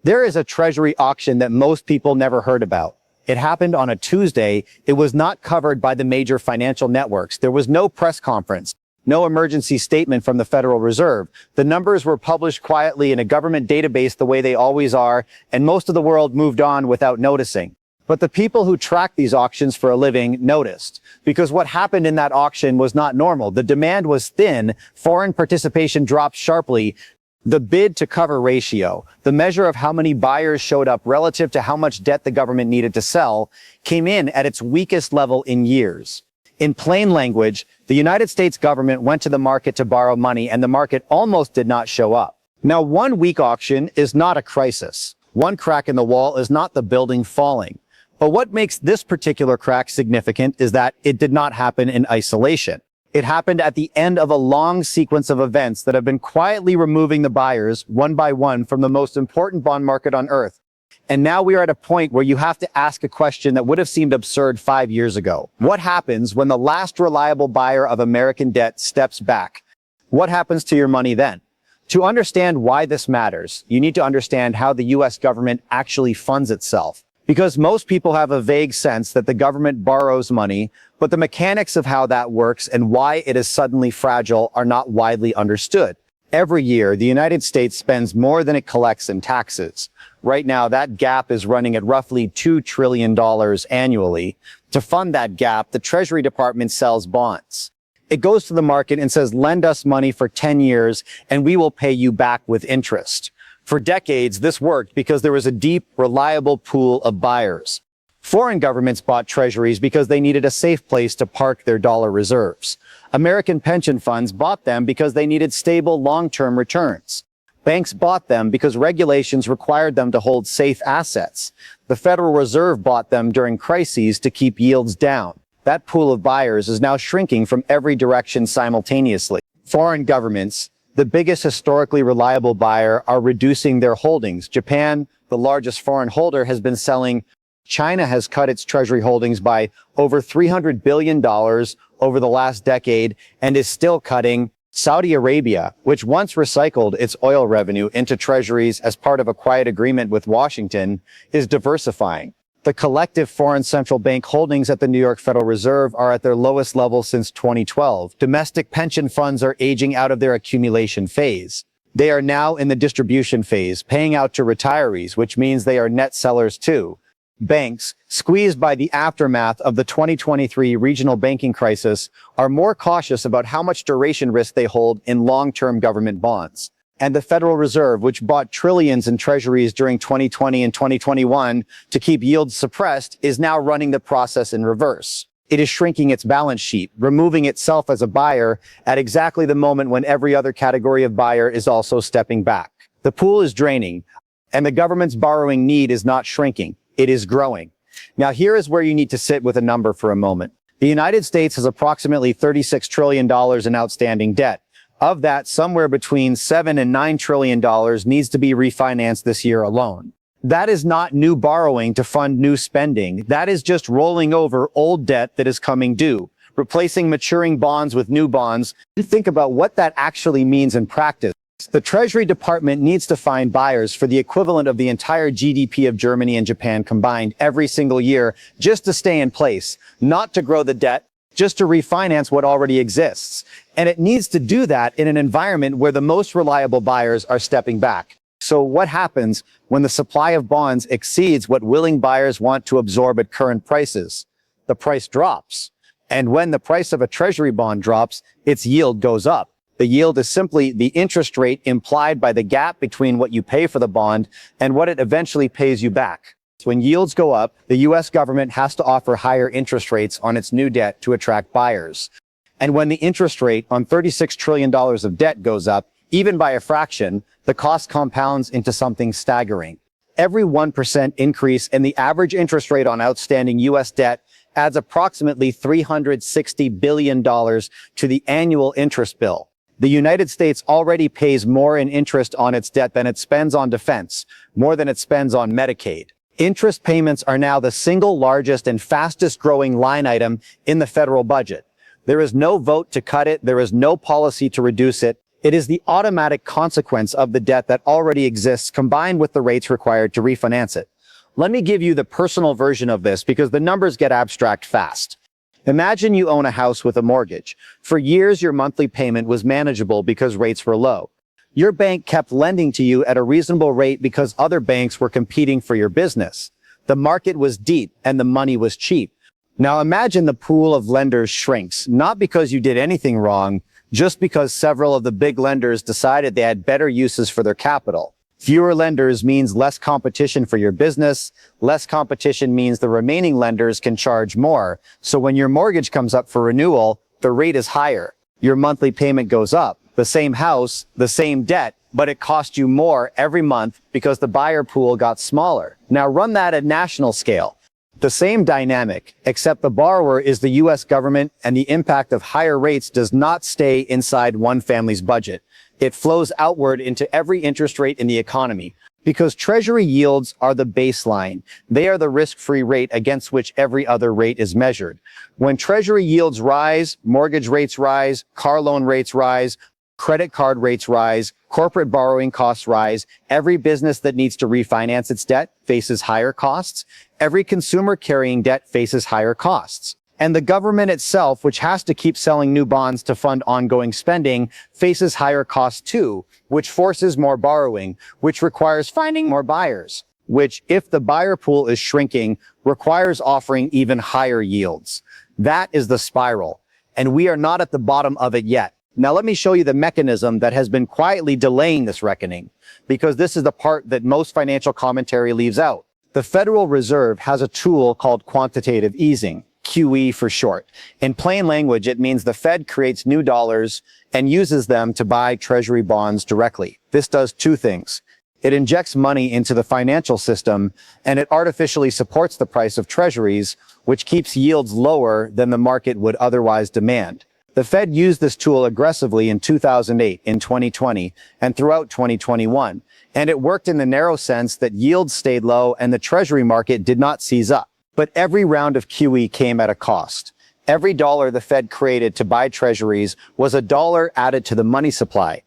There is a Treasury auction that most people never heard about. It happened on a Tuesday. It was not covered by the major financial networks. There was no press conference, no emergency statement from the Federal Reserve. The numbers were published quietly in a government database the way they always are, and most of the world moved on without noticing. But the people who track these auctions for a living noticed, because what happened in that auction was not normal. The demand was thin, foreign participation dropped sharply. The bid to cover ratio, the measure of how many buyers showed up relative to how much debt the government needed to sell, came in at its weakest level in years. In plain language, the United States government went to the market to borrow money, and the market almost did not show up. Now, one weak auction is not a crisis. One crack in the wall is not the building falling. But what makes this particular crack significant is that it did not happen in isolation. It happened at the end of a long sequence of events that have been quietly removing the buyers, one by one, from the most important bond market on earth. And now we are at a point where you have to ask a question that would have seemed absurd 5 years ago. What happens when the last reliable buyer of American debt steps back? What happens to your money then? To understand why this matters, you need to understand how the U.S. government actually funds itself. Because most people have a vague sense that the government borrows money, but the mechanics of how that works and why it is suddenly fragile are not widely understood. Every year, the United States spends more than it collects in taxes. Right now, that gap is running at roughly $2 trillion annually. To fund that gap, the Treasury Department sells bonds. It goes to the market and says, lend us money for 10 years and we will pay you back with interest. For decades, this worked because there was a deep, reliable pool of buyers. Foreign governments bought treasuries because they needed a safe place to park their dollar reserves. American pension funds bought them because they needed stable, long-term returns. Banks bought them because regulations required them to hold safe assets. The Federal Reserve bought them during crises to keep yields down. That pool of buyers is now shrinking from every direction simultaneously. Foreign governments, the biggest historically reliable buyer, are reducing their holdings. Japan, the largest foreign holder, has been selling. China has cut its treasury holdings by over $300 billion over the last decade and is still cutting. Saudi Arabia, which once recycled its oil revenue into treasuries as part of a quiet agreement with Washington, is diversifying. The collective foreign central bank holdings at the New York Federal Reserve are at their lowest level since 2012. Domestic pension funds are aging out of their accumulation phase. They are now in the distribution phase, paying out to retirees, which means they are net sellers too. Banks, squeezed by the aftermath of the 2023 regional banking crisis, are more cautious about how much duration risk they hold in long-term government bonds. And the Federal Reserve, which bought trillions in treasuries during 2020 and 2021 to keep yields suppressed, is now running the process in reverse. It is shrinking its balance sheet, removing itself as a buyer at exactly the moment when every other category of buyer is also stepping back. The pool is draining, and the government's borrowing need is not shrinking. It is growing. Now, here is where you need to sit with a number for a moment. The United States has approximately $36 trillion in outstanding debt. Of that, somewhere between $7 and $9 trillion needs to be refinanced this year alone. That is not new borrowing to fund new spending. That is just rolling over old debt that is coming due, replacing maturing bonds with new bonds. Think about what that actually means in practice. The Treasury Department needs to find buyers for the equivalent of the entire GDP of Germany and Japan combined every single year just to stay in place, not to grow the debt, just to refinance what already exists. And it needs to do that in an environment where the most reliable buyers are stepping back. So what happens when the supply of bonds exceeds what willing buyers want to absorb at current prices? The price drops. And when the price of a treasury bond drops, its yield goes up. The yield is simply the interest rate implied by the gap between what you pay for the bond and what it eventually pays you back. So when yields go up, the U.S. government has to offer higher interest rates on its new debt to attract buyers. And when the interest rate on $36 trillion of debt goes up, even by a fraction, the cost compounds into something staggering. Every 1% increase in the average interest rate on outstanding U.S. debt adds approximately $360 billion to the annual interest bill. The United States already pays more in interest on its debt than it spends on defense, more than it spends on Medicaid. Interest payments are now the single largest and fastest growing line item in the federal budget. There is no vote to cut it. There is no policy to reduce it. It is the automatic consequence of the debt that already exists combined with the rates required to refinance it. Let me give you the personal version of this because the numbers get abstract fast. Imagine you own a house with a mortgage. For years, your monthly payment was manageable because rates were low. Your bank kept lending to you at a reasonable rate because other banks were competing for your business. The market was deep and the money was cheap. Now imagine the pool of lenders shrinks, not because you did anything wrong, just because several of the big lenders decided they had better uses for their capital. Fewer lenders means less competition for your business. Less competition means the remaining lenders can charge more. So when your mortgage comes up for renewal, the rate is higher. Your monthly payment goes up. The same house, the same debt, but it cost you more every month because the buyer pool got smaller. Now run that at national scale. The same dynamic, except the borrower is the US government and the impact of higher rates does not stay inside one family's budget. It flows outward into every interest rate in the economy. Because Treasury yields are the baseline. They are the risk-free rate against which every other rate is measured. When Treasury yields rise, mortgage rates rise, car loan rates rise, credit card rates rise, corporate borrowing costs rise, every business that needs to refinance its debt faces higher costs, every consumer carrying debt faces higher costs. And the government itself, which has to keep selling new bonds to fund ongoing spending, faces higher costs too, which forces more borrowing, which requires finding more buyers, which, if the buyer pool is shrinking, requires offering even higher yields. That is the spiral, and we are not at the bottom of it yet. Now let me show you the mechanism that has been quietly delaying this reckoning, because this is the part that most financial commentary leaves out. The Federal Reserve has a tool called quantitative easing, QE for short. In plain language, it means the Fed creates new dollars and uses them to buy Treasury bonds directly. This does two things. It injects money into the financial system, and it artificially supports the price of Treasuries, which keeps yields lower than the market would otherwise demand. The Fed used this tool aggressively in 2008, in 2020, and throughout 2021. And it worked in the narrow sense that yields stayed low and the Treasury market did not seize up. But every round of QE came at a cost. Every dollar the Fed created to buy Treasuries was a dollar added to the money supply.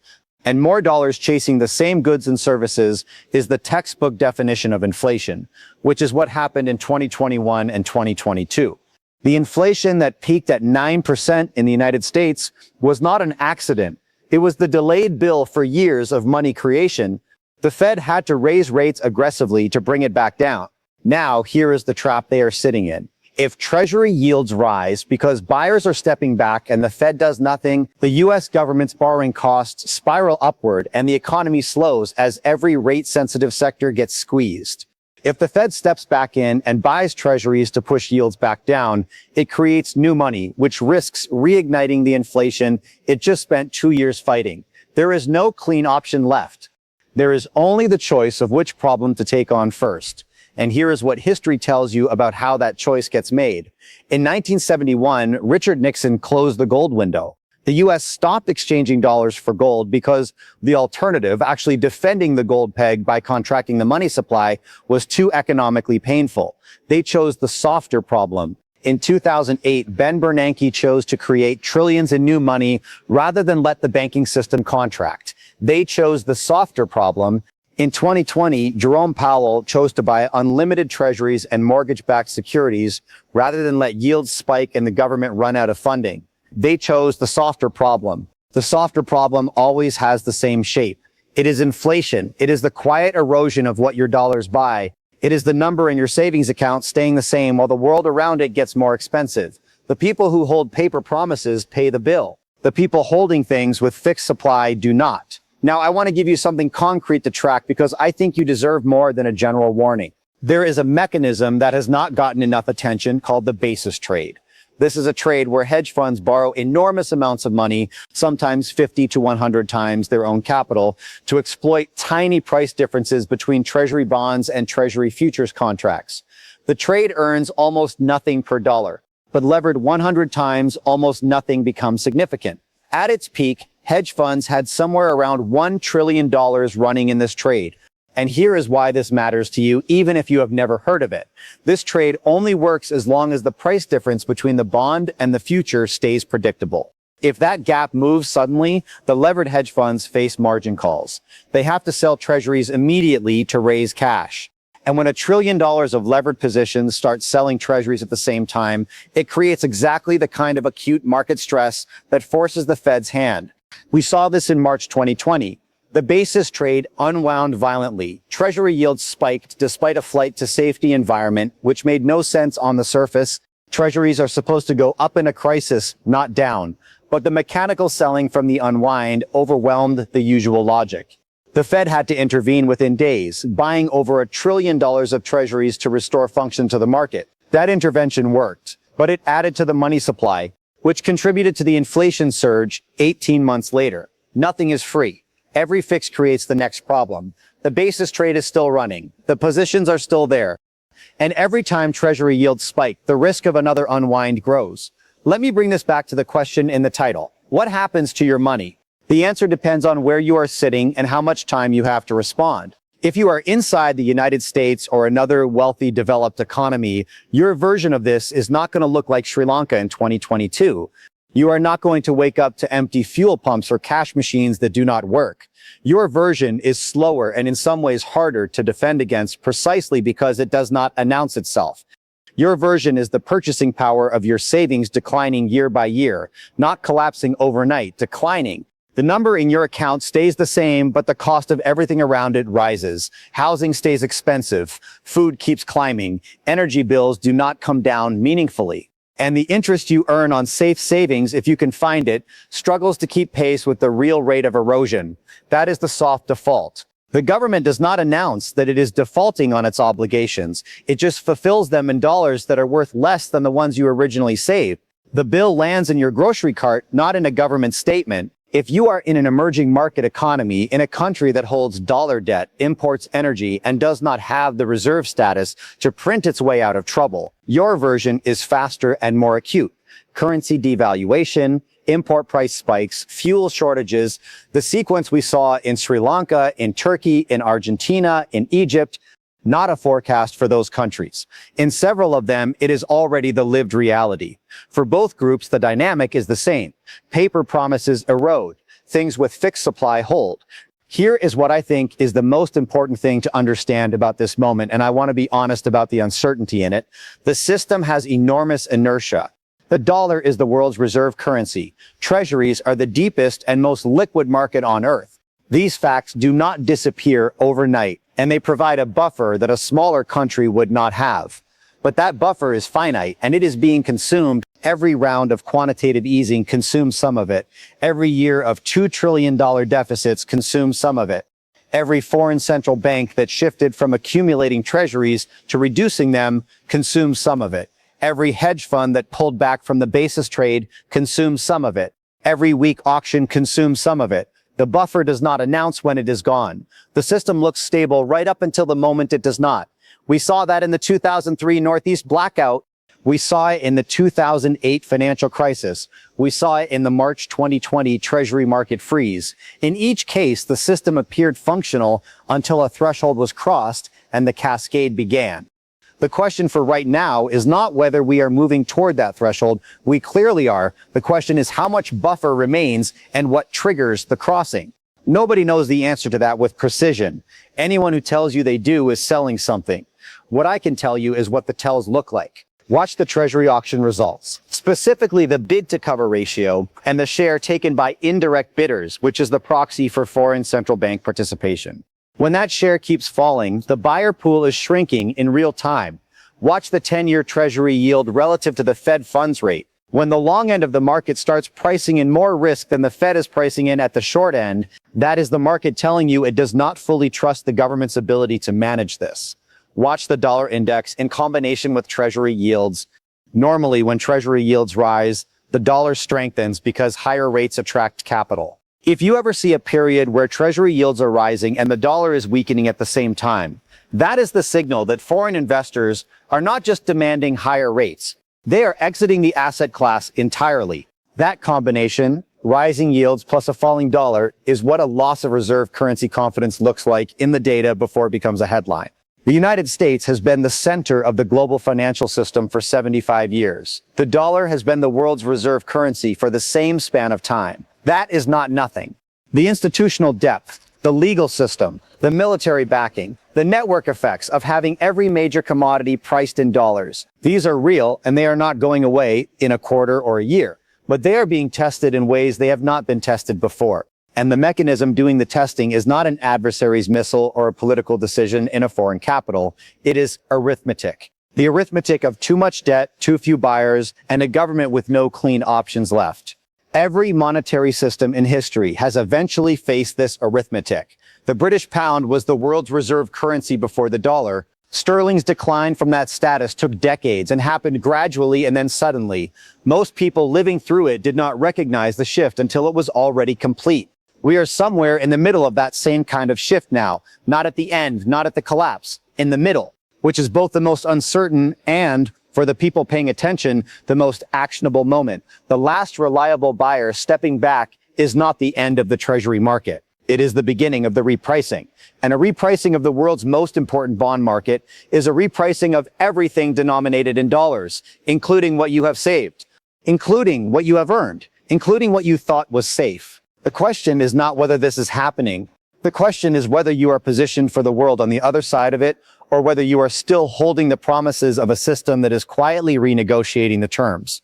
And more dollars chasing the same goods and services is the textbook definition of inflation, which is what happened in 2021 and 2022. The inflation that peaked at 9% in the United States was not an accident. It was the delayed bill for years of money creation. The Fed had to raise rates aggressively to bring it back down. Now, here is the trap they are sitting in. If Treasury yields rise because buyers are stepping back and the Fed does nothing, the US government's borrowing costs spiral upward and the economy slows as every rate-sensitive sector gets squeezed. If the Fed steps back in and buys Treasuries to push yields back down, it creates new money, which risks reigniting the inflation it just spent 2 years fighting. There is no clean option left. There is only the choice of which problem to take on first. And here is what history tells you about how that choice gets made. In 1971, Richard Nixon closed the gold window. The US stopped exchanging dollars for gold because the alternative, actually defending the gold peg by contracting the money supply, was too economically painful. They chose the softer problem. In 2008, Ben Bernanke chose to create trillions in new money rather than let the banking system contract. They chose the softer problem. In 2020, Jerome Powell chose to buy unlimited treasuries and mortgage-backed securities rather than let yields spike and the government run out of funding. They chose the softer problem. The softer problem always has the same shape. It is inflation. It is the quiet erosion of what your dollars buy. It is the number in your savings account staying the same while the world around it gets more expensive. The people who hold paper promises pay the bill. The people holding things with fixed supply do not. Now, I want to give you something concrete to track because I think you deserve more than a general warning. There is a mechanism that has not gotten enough attention called the basis trade. This is a trade where hedge funds borrow enormous amounts of money, sometimes 50 to 100 times their own capital, to exploit tiny price differences between Treasury bonds and Treasury futures contracts. The trade earns almost nothing per dollar, but levered 100 times, almost nothing becomes significant. At its peak, hedge funds had somewhere around $1 trillion running in this trade. And here is why this matters to you, even if you have never heard of it. This trade only works as long as the price difference between the bond and the future stays predictable. If that gap moves suddenly, the levered hedge funds face margin calls. They have to sell treasuries immediately to raise cash. And when $1 trillion of levered positions start selling treasuries at the same time, it creates exactly the kind of acute market stress that forces the Fed's hand. We saw this in March 2020. The basis trade unwound violently. Treasury yields spiked despite a flight to safety environment, which made no sense on the surface. Treasuries are supposed to go up in a crisis, not down. But the mechanical selling from the unwind overwhelmed the usual logic. The Fed had to intervene within days, buying over $1 trillion of treasuries to restore function to the market. That intervention worked, but it added to the money supply, which contributed to the inflation surge 18 months later. Nothing is free. Every fix creates the next problem. The basis trade is still running. The positions are still there. And every time treasury yields spike, the risk of another unwind grows. Let me bring this back to the question in the title. What happens to your money? The answer depends on where you are sitting and how much time you have to respond. If you are inside the United States or another wealthy, developed economy, your version of this is not going to look like Sri Lanka in 2022. You are not going to wake up to empty fuel pumps or cash machines that do not work. Your version is slower and in some ways harder to defend against precisely because it does not announce itself. Your version is the purchasing power of your savings declining year by year, not collapsing overnight, declining. The number in your account stays the same, but the cost of everything around it rises. Housing stays expensive. Food keeps climbing. Energy bills do not come down meaningfully. And the interest you earn on safe savings, if you can find it, struggles to keep pace with the real rate of erosion. That is the soft default. The government does not announce that it is defaulting on its obligations. It just fulfills them in dollars that are worth less than the ones you originally saved. The bill lands in your grocery cart, not in a government statement. If you are in an emerging market economy in a country that holds dollar debt, imports energy, and does not have the reserve status to print its way out of trouble, your version is faster and more acute. Currency devaluation, import price spikes, fuel shortages, the sequence we saw in Sri Lanka, in Turkey, in Argentina, in Egypt, not a forecast for those countries. In several of them, it is already the lived reality. For both groups, the dynamic is the same. Paper promises erode. Things with fixed supply hold. Here is what I think is the most important thing to understand about this moment, and I want to be honest about the uncertainty in it. The system has enormous inertia. The dollar is the world's reserve currency. Treasuries are the deepest and most liquid market on earth. These facts do not disappear overnight, and they provide a buffer that a smaller country would not have. But that buffer is finite, and it is being consumed. Every round of quantitative easing consumes some of it. Every year of $2 trillion deficits consumes some of it. Every foreign central bank that shifted from accumulating treasuries to reducing them consumes some of it. Every hedge fund that pulled back from the basis trade consumes some of it. Every weak auction consumes some of it. The buffer does not announce when it is gone. The system looks stable right up until the moment it does not. We saw that in the 2003 Northeast blackout. We saw it in the 2008 financial crisis. We saw it in the March 2020 Treasury market freeze. In each case, the system appeared functional until a threshold was crossed and the cascade began. The question for right now is not whether we are moving toward that threshold. We clearly are. The question is how much buffer remains and what triggers the crossing. Nobody knows the answer to that with precision. Anyone who tells you they do is selling something. What I can tell you is what the tells look like. Watch the Treasury auction results, specifically the bid-to-cover ratio and the share taken by indirect bidders, which is the proxy for foreign central bank participation. When that share keeps falling, the buyer pool is shrinking in real time. Watch the 10-year Treasury yield relative to the Fed funds rate. When the long end of the market starts pricing in more risk than the Fed is pricing in at the short end, that is the market telling you it does not fully trust the government's ability to manage this. Watch the dollar index in combination with Treasury yields. Normally, when Treasury yields rise, the dollar strengthens because higher rates attract capital. If you ever see a period where Treasury yields are rising and the dollar is weakening at the same time, that is the signal that foreign investors are not just demanding higher rates. They are exiting the asset class entirely. That combination, rising yields plus a falling dollar, is what a loss of reserve currency confidence looks like in the data before it becomes a headline. The United States has been the center of the global financial system for 75 years. The dollar has been the world's reserve currency for the same span of time. That is not nothing. The institutional depth, the legal system, the military backing, the network effects of having every major commodity priced in dollars. These are real, and they are not going away in a quarter or a year, but they are being tested in ways they have not been tested before. And the mechanism doing the testing is not an adversary's missile or a political decision in a foreign capital. It is arithmetic. The arithmetic of too much debt, too few buyers, and a government with no clean options left. Every monetary system in history has eventually faced this arithmetic. The British pound was the world's reserve currency before the dollar. Sterling's decline from that status took decades and happened gradually and then suddenly. Most people living through it did not recognize the shift until it was already complete. We are somewhere in the middle of that same kind of shift now, not at the end, not at the collapse, in the middle, which is both the most uncertain and, for the people paying attention, the most actionable moment. The last reliable buyer stepping back is not the end of the Treasury market. It is the beginning of the repricing. And a repricing of the world's most important bond market is a repricing of everything denominated in dollars, including what you have saved, including what you have earned, including what you thought was safe. The question is not whether this is happening. The question is whether you are positioned for the world on the other side of it, or whether you are still holding the promises of a system that is quietly renegotiating the terms.